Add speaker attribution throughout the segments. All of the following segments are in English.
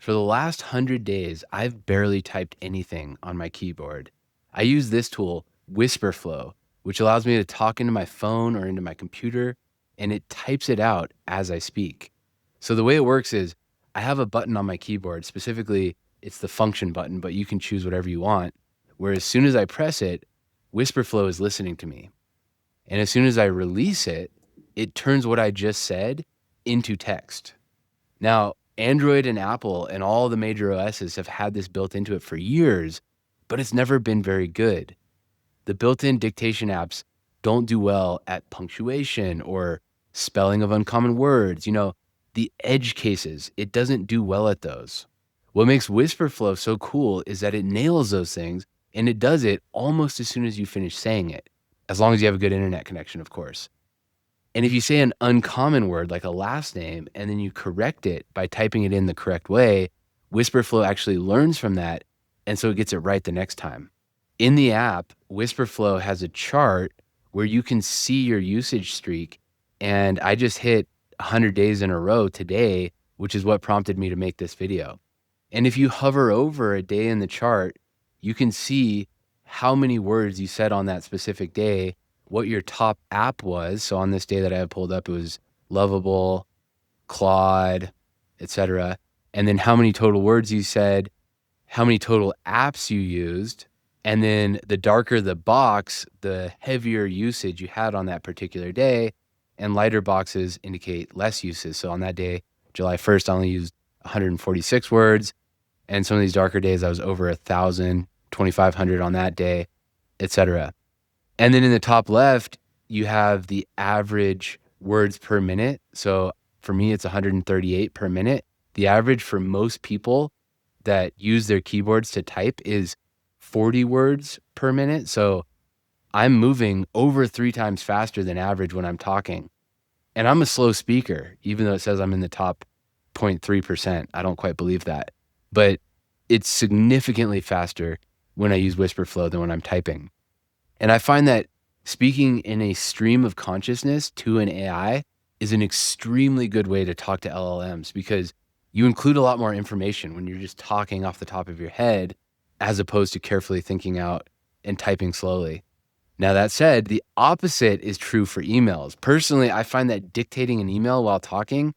Speaker 1: For the last 100 days, I've barely typed anything on my keyboard. I use this tool, Wispr Flow, which allows me to talk into my phone or into my computer, and it types it out as I speak. So the way it works is I have a button on my keyboard, specifically it's the function button, but you can choose whatever you want, where as soon as I press it, Wispr Flow is listening to me. And as soon as I release it, it turns what I just said into text. Now, Android and Apple and all the major OSs have had this built into it for years, but it's never been very good. The built-in dictation apps don't do well at punctuation or spelling of uncommon words. The edge cases, it doesn't do well at those. What makes Wispr Flow so cool is that it nails those things, and it does it almost as soon as you finish saying it, as long as you have a good internet connection, of course. And if you say an uncommon word like a last name and then you correct it by typing it in the correct way, Wispr Flow actually learns from that, and so it gets it right the next time. In the app, Wispr Flow has a chart where you can see your usage streak, and I just hit 100 days in a row today, which is what prompted me to make this video. And if you hover over a day in the chart, you can see how many words you said on that specific day, what your top app was. So on this day that I had pulled up, it was Lovable, Claude, etc. And then how many total words you said, how many total apps you used, and then the darker the box, the heavier usage you had on that particular day, and lighter boxes indicate less usage. So on that day, July 1st, I only used 146 words, and some of these darker days, I was over 1,000, 2,500 on that day, etc. And then in the top left, you have the average words per minute. So for me, it's 138 per minute. The average for most people that use their keyboards to type is 40 words per minute. So I'm moving over 3 times faster than average when I'm talking. And I'm a slow speaker, even though it says I'm in the top 0.3%. I don't quite believe that. But it's significantly faster when I use Wispr Flow than when I'm typing. And I find that speaking in a stream of consciousness to an AI is an extremely good way to talk to LLMs, because you include a lot more information when you're just talking off the top of your head, as opposed to carefully thinking out and typing slowly. Now, that said, the opposite is true for emails. Personally, I find that dictating an email while talking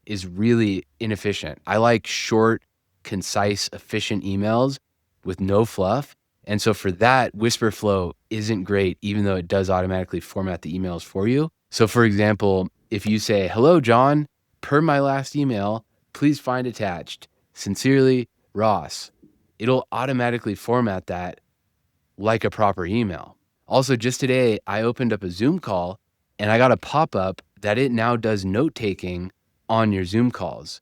Speaker 1: is really inefficient. I like short, concise, efficient emails with no fluff. And so for that, Wispr Flow isn't great, even though it does automatically format the emails for you. So for example, if you say, "Hello, John, per my last email, please find attached, sincerely, Ross," it'll automatically format that like a proper email. Also, just today, I opened up a Zoom call and I got a pop-up that it now does note-taking on your Zoom calls.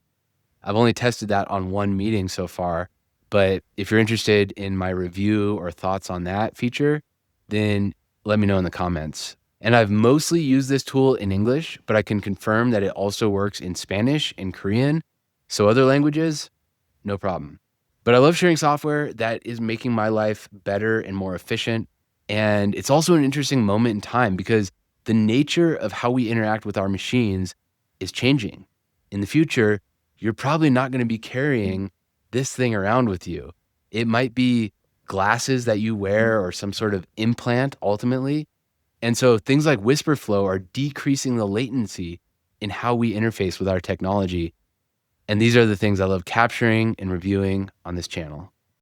Speaker 1: I've only tested that on one meeting so far, but if you're interested in my review or thoughts on that feature, then let me know in the comments. And I've mostly used this tool in English, but I can confirm that it also works in Spanish and Korean. So other languages, no problem. But I love sharing software that is making my life better and more efficient. And it's also an interesting moment in time, because the nature of how we interact with our machines is changing. In the future, you're probably not going to be carrying this thing around with you. It might be glasses that you wear or some sort of implant ultimately. And so things like Wispr Flow are decreasing the latency in how we interface with our technology. And these are the things I love capturing and reviewing on this channel.